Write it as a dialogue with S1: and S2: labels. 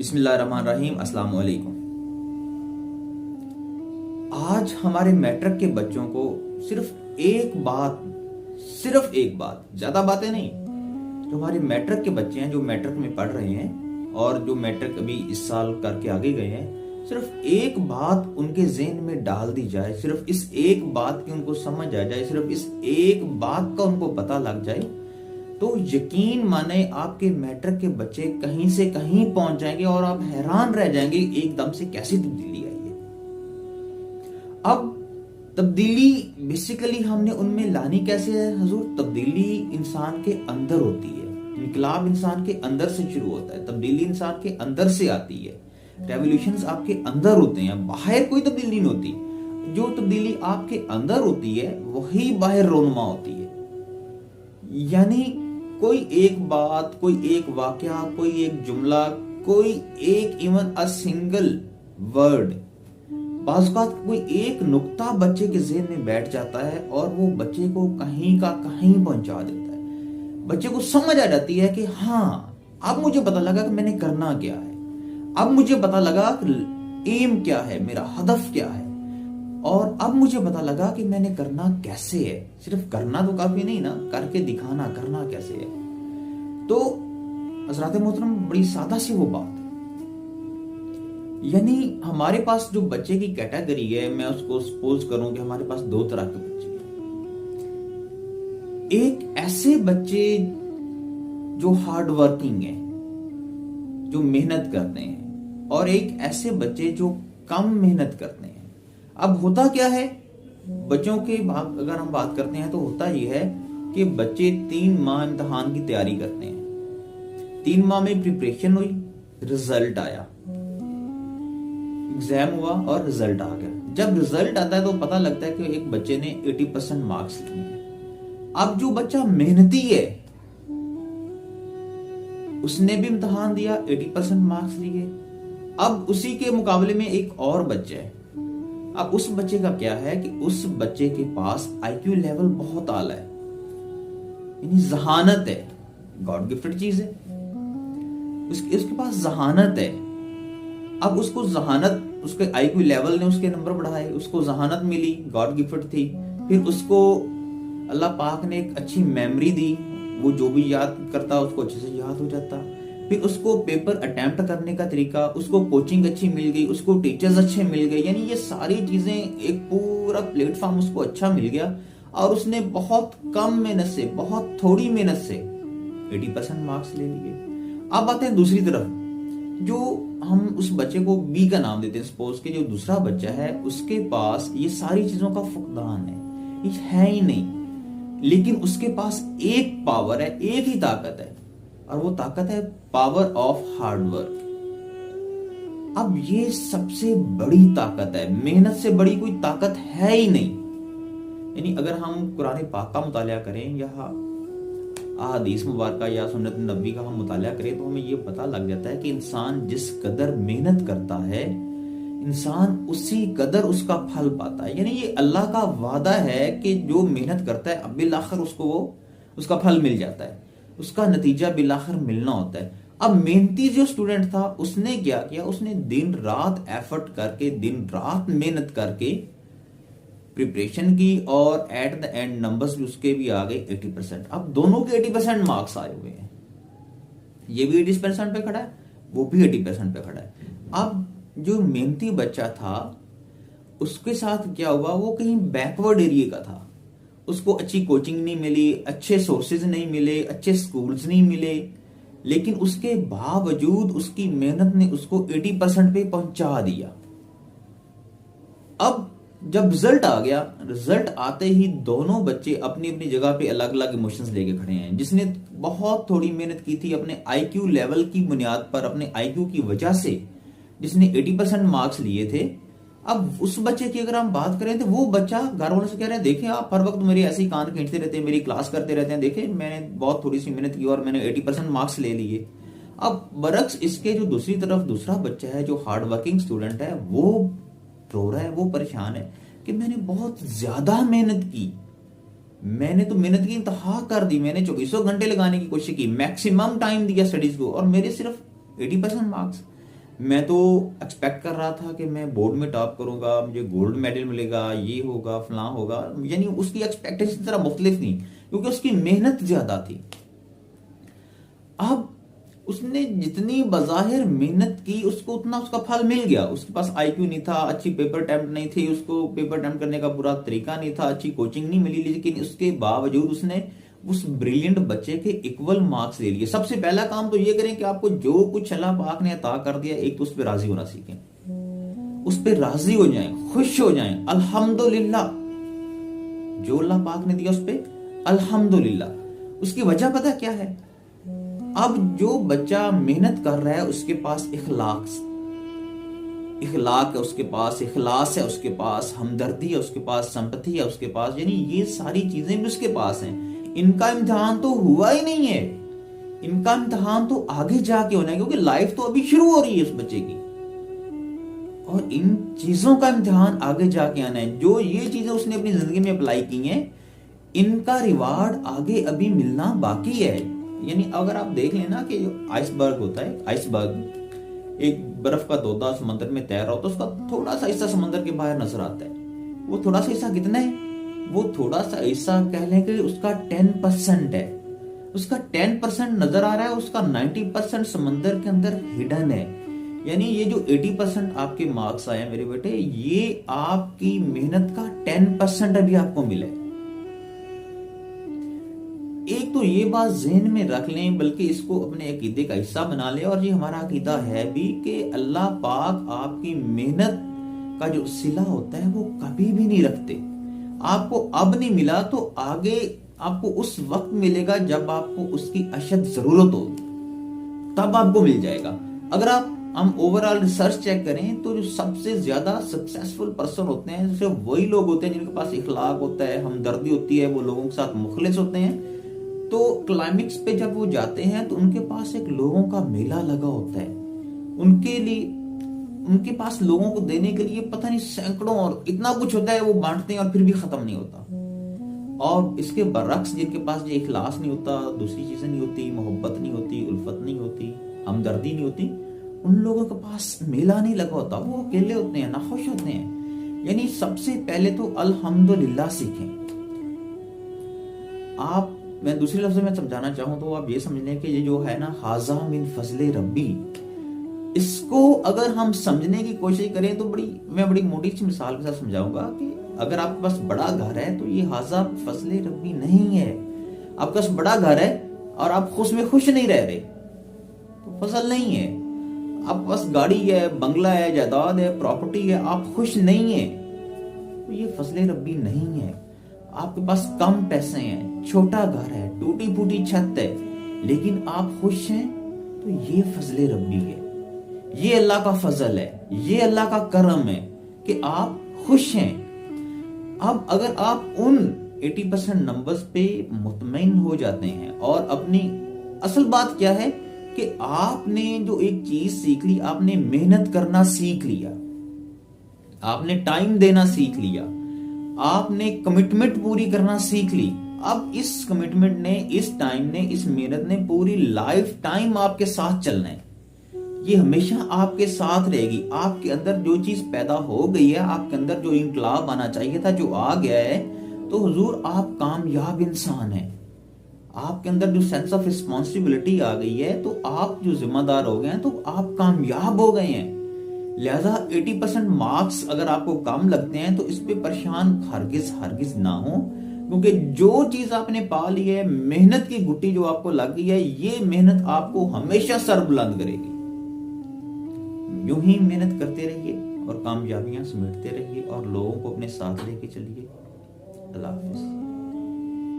S1: बिस्मिल्लाहिर्रहमानिर्रहीम। अस्सलाम वालेकुम। आज हमारे मैट्रिक के बच्चों को सिर्फ एक बात, ज्यादा बातें नहीं, जो हमारे मैट्रिक के बच्चे हैं, जो मैट्रिक में पढ़ रहे हैं और जो मैट्रिक अभी इस साल करके आगे गए हैं, सिर्फ एक बात उनके ज़हन में डाल दी जाए, सिर्फ इस एक बात की उनको समझ आ जाए, सिर्फ इस एक बात का उनको पता लग जाए, तो यकीन माने आपके मैट्रिक के बच्चे कहीं से कहीं पहुंच जाएंगे और आप हैरान रह जाएंगे एकदम से कैसी तब्दीली आई है। अब तब्दीली बेसिकली हमने उनमें लानी कैसे है हजूर? तब्दीली इंसान के अंदर होती है, इनकलाब इंसान के अंदर से शुरू होता है, तब्दीली इंसान के अंदर से आती है, रेवोल्यूशंस आपके अंदर होते हैं, बाहर कोई तब्दीली नहीं होती। जो तब्दीली आपके अंदर होती है वही बाहर रोनुमा होती है। यानी कोई एक बात, कोई एक वाकया, कोई एक जुमला, कोई एक इवन अ सिंगल वर्ड, बाज़ कोई एक नुक्ता बच्चे के ज़हन में बैठ जाता है और वो बच्चे को कहीं का कहीं पहुंचा देता है। बच्चे को समझ आ जाती है कि हाँ, अब मुझे पता लगा कि मैंने करना क्या है, अब मुझे पता लगा कि एम क्या है, मेरा हदफ क्या है, और अब मुझे पता लगा कि मैंने करना कैसे है। सिर्फ करना तो काफी नहीं ना, करके दिखाना, करना कैसे है। तो हज़रात मोहतरम, बड़ी सादा सी वो बात है। यानी हमारे पास जो बच्चे की कैटेगरी है, मैं उसको सपोज करूं कि हमारे पास दो तरह के बच्चे हैं। एक ऐसे बच्चे जो हार्ड वर्किंग है, जो मेहनत करते हैं, और एक ऐसे बच्चे जो कम मेहनत करते हैं। अब होता क्या है बच्चों के अगर हम बात करते हैं तो होता यह है कि बच्चे 3 माह इम्तिहान की तैयारी करते हैं। 3 माह में प्रिपरेशन हुई, रिजल्ट आया, एग्जाम हुआ और रिजल्ट आ गया। जब रिजल्ट आता है तो पता लगता है कि एक बच्चे ने 80% मार्क्स लिए हैं। अब जो बच्चा मेहनती है उसने भी इम्तिहान दिया, 80% मार्क्स लिए। अब उसी के मुकाबले में एक और बच्चा है। अब उस बच्चे का क्या है कि उस बच्चे के पास आईक्यू लेवल बहुत आला है, यानी जहानत है, गॉड गिफ्टेड चीज है, उसके पास जहानत है। अब उसको जहानत, उसके आईक्यू लेवल ने उसके नंबर बढ़ाए, उसको जहानत मिली, गॉड गिफ्टेड थी। फिर उसको अल्लाह पाक ने एक अच्छी मेमोरी दी, वो जो भी याद करता उसको अच्छे से याद हो जाता। फिर उसको पेपर अटेम्प्ट करने का तरीका, उसको कोचिंग अच्छी मिल गई, उसको टीचर्स अच्छे मिल गए, यानी ये सारी चीजें, एक पूरा प्लेटफॉर्म उसको अच्छा मिल गया और उसने बहुत कम मेहनत से, बहुत थोड़ी मेहनत से 80% मार्क्स ले लिए। अब आते हैं दूसरी तरफ, जो हम उस बच्चे को बी का नाम देते हैं। सपोज के जो दूसरा बच्चा है उसके पास ये सारी चीजों का फुकदान है, ये है ही नहीं, लेकिन उसके पास एक पावर है, एक ही ताकत है, और वो ताकत है पावर ऑफ हार्ड वर्क। अब ये सबसे बड़ी ताकत है, मेहनत से बड़ी कोई ताकत है ही नहीं। यानी अगर हम कुरान पाक का मुतालिया करें या अहादीस मुबारका या सुन्नत नबी का हम मुतालिया करें तो हमें ये पता लग जाता है कि इंसान जिस कदर मेहनत करता है, इंसान उसी कदर उसका फल पाता है। यानी ये अल्लाह का वादा है कि जो मेहनत करता है अब बिल आखिर उसको वो उसका फल मिल जाता है, उसका नतीजा बिल आखिर मिलना होता है। अब मेहनती जो स्टूडेंट था उसने क्या किया, उसने दिन रात एफर्ट करके, दिन रात मेहनत करके प्रिपरेशन की, और एट द एंड नंबर्स भी उसके भी आ गए 80%। अब दोनों के 80% मार्क्स आए हुए हैं, ये भी 80% पे खड़ा है, वो भी 80% पे खड़ा है। अब जो मेहनती बच्चा था उसके साथ क्या हुआ, वो कहीं बैकवर्ड एरिया का था, उसको अच्छी कोचिंग नहीं मिली, अच्छे सोर्सेज नहीं मिले, अच्छे स्कूल्स नहीं मिले, लेकिन उसके बावजूद उसकी मेहनत ने उसको 80% पे पहुंचा दिया। अब जब रिजल्ट आ गया, रिजल्ट आते ही दोनों बच्चे अपनी अपनी जगह पे अलग अलग इमोशंस लेके खड़े हैं। जिसने बहुत थोड़ी मेहनत की थी अपने आईक्यू लेवल की बुनियाद पर, अपने आईक्यू की वजह से, जिसने 80% मार्क्स लिए थे, अब उस बच्चे की अगर हम बात करें तो वो बच्चा घर वालों से कह रहे हैं, देखें आप हर वक्त मेरी ऐसी कान खींचते रहते हैं, मेरी क्लास करते रहते हैं, देखें मैंने बहुत थोड़ी सी मेहनत की और मैंने 80% मार्क्स ले लिए। अब बरक्स इसके जो दूसरी तरफ दूसरा बच्चा है जो हार्ड वर्किंग स्टूडेंट है, वो रो रहा है, वो परेशान है कि मैंने बहुत ज्यादा मेहनत की, मैंने तो मेहनत की इंतहा कर दी, मैंने 24 घंटे लगाने की कोशिश की, मैक्सिमम टाइम दिया स्टडीज को, और मेरे सिर्फ 80% मार्क्स। मैं तो एक्सपेक्ट कर रहा था कि मैं बोर्ड में टॉप करूंगा, मुझे गोल्ड मेडल मिलेगा, ये होगा फलां होगा, यानी उसकी एक्सपेक्टेशन जरा मुख्तलिफ थी क्योंकि उसकी मेहनत ज्यादा थी। अब उसने जितनी बज़ाहिर मेहनत की उसको उतना उसका फल मिल गया। उसके पास आईक्यू नहीं था, अच्छी पेपर अटेम्प्ट नहीं थी, उसको पेपर अटेम्प्ट करने का पूरा तरीका नहीं था, अच्छी कोचिंग नहीं मिली, लेकिन उसके बावजूद उसने उस ब्रिलियंट बच्चे के इक्वल मार्क्स ले लिए। सबसे पहला काम तो ये करें कि आपको जो कुछ अल्लाह पाक ने अता कर दिया, एक तो उस पर राजी होना सीखें, उस पर राजी हो जाएं, खुश हो जाएं, अल्हम्दुलिल्लाह। जो अल्लाह पाक ने दिया उस पर अल्हम्दुलिल्लाह। उसकी वजह पता क्या है? अब जो बच्चा मेहनत कर रहा है उसके पास इखलाक है, उसके पास इखलास है, उसके पास हमदर्दी है, उसके पास संपत्ति है, उसके पास यानी ये सारी चीजें भी उसके पास हैं। इनका इम्तिहान तो हुआ ही नहीं है, इनका इम्तिहान तो आगे जाके होना है क्योंकि लाइफ तो अभी शुरू हो रही है उस बच्चे की, और इन चीजों का इम्तिहान आगे जाके आना है। जो ये चीजें उसने अपनी जिंदगी में अप्लाई की हैं, इनका रिवार्ड आगे अभी मिलना बाकी है। यानी अगर आप देख लेना कि जो आइसबर्ग होता है, आइसबर्ग एक बर्फ का तोता समंदर में तैर रहा होता है, उसका थोड़ा सा हिस्सा समंदर के बाहर नजर आता है। वो थोड़ा सा हिस्सा कितना है? वो थोड़ा सा हिस्सा कह लें कि उसका 10% है। उसका 10% नजर आ रहा है, उसका 90% समंदर के अंदर हिडन है। यानी ये जो 80% आपके मार्क्स आए मेरे बेटे, ये आपकी मेहनत का 10% अभी आपको मिला है। एक तो ये बात ज़हन में रख लें, बल्कि इसको अपने अकीदे का हिस्सा बना लें, और ये हमारा अकीदा है भी कि अल्लाह पाक आपकी मेहनत का जो सिला होता है वो कभी भी नहीं रखते। आपको अब नहीं मिला तो आगे आपको उस वक्त मिलेगा जब आपको उसकी अशद जरूरत होगी, तब आपको मिल जाएगा। अगर हम ओवरऑल रिसर्च चेक करें तो जो सबसे ज्यादा सक्सेसफुल पर्सन होते हैं सिर्फ वही लोग होते हैं जिनके पास इखलाक होता है, हमदर्दी होती है, वो लोगों के साथ मुखलिस होते हैं। तो क्लाइमेक्स पे जब वो जाते हैं तो उनके पास एक लोगों का मेला लगा होता है, उनके लिए उनके पास लोगों को देने के लिए पता नहीं सैकड़ों और इतना कुछ होता है, वो बांटते हैं और फिर भी खत्म नहीं होता। और इसके बरक्स जिनके पास ये इखलास नहीं होता, दूसरी चीजें नहीं होती, मोहब्बत नहीं होती, उल्फत नहीं होती, हमदर्दी नहीं होती, उन लोगों के पास मेला नहीं लगा होता, वो अकेले होते हैं, नाखुश होते हैं। यानी सबसे पहले तो अल्हम्दुलिल्लाह सीखें। आप, मैं दूसरे लफ्ज़ों में समझाना चाहूँ तो आप ये समझ लें कि ये जो है ना, हाजा मिन फजले रब्बी, इसको अगर हम समझने की कोशिश करें तो मैं बड़ी मोटी सी मिसाल के साथ समझाऊंगा कि अगर आपके पास बड़ा घर है तो ये हाजा फजले रब्बी नहीं है। आपके पास बड़ा घर है और आप खुश नहीं रह रहे तो फजल नहीं है। आपके पास गाड़ी है, बंगला है, जायदाद है, प्रॉपर्टी है, आप खुश नहीं है तो ये फजले रब्बी नहीं है। आपके पास कम पैसे हैं, छोटा घर है, टूटी फूटी छत है, लेकिन आप खुश हैं तो ये फजले रब्बी है, ये अल्लाह का फजल है, ये अल्लाह का करम है कि आप खुश हैं। अब अगर आप उन 80% नंबर्स पे मुतमईन हो जाते हैं और अपनी असल बात क्या है कि आपने जो एक चीज सीख ली, आपने मेहनत करना सीख लिया, आपने टाइम देना सीख लिया, आपने कमिटमेंट पूरी करना सीख ली। अब इस कमिटमेंट ने, इस टाइम ने, इस मेहनत ने पूरी लाइफ टाइम आपके साथ चलना है। ये हमेशा आपके साथ रहेगी। आपके अंदर जो चीज पैदा हो गई है, आपके अंदर जो इंकलाब आना चाहिए था, जो आ गया है, तो हुजूर आप कामयाब इंसान हैं। आपके अंदर जो सेंस ऑफ रिस्पॉन्सिबिलिटी आ गई है, तो आप जो जिम्मेदार हो गए हैं, तो आप कामयाब हो गए हैं। लिहाजा 80% मार्क्स अगर आपको कम लगते हैं तो इस पे परेशान हरगिज ना हो, क्योंकि जो चीज आपने पा ली है, मेहनत की गुट्टी जो आपको लग गई है, ये मेहनत आपको हमेशा सर बुलंद करेगी। यूं ही मेहनत करते रहिए और कामयाबियां समेटते रहिए और लोगों को अपने साथ लेके चलिए। अल्लाह हाफिज।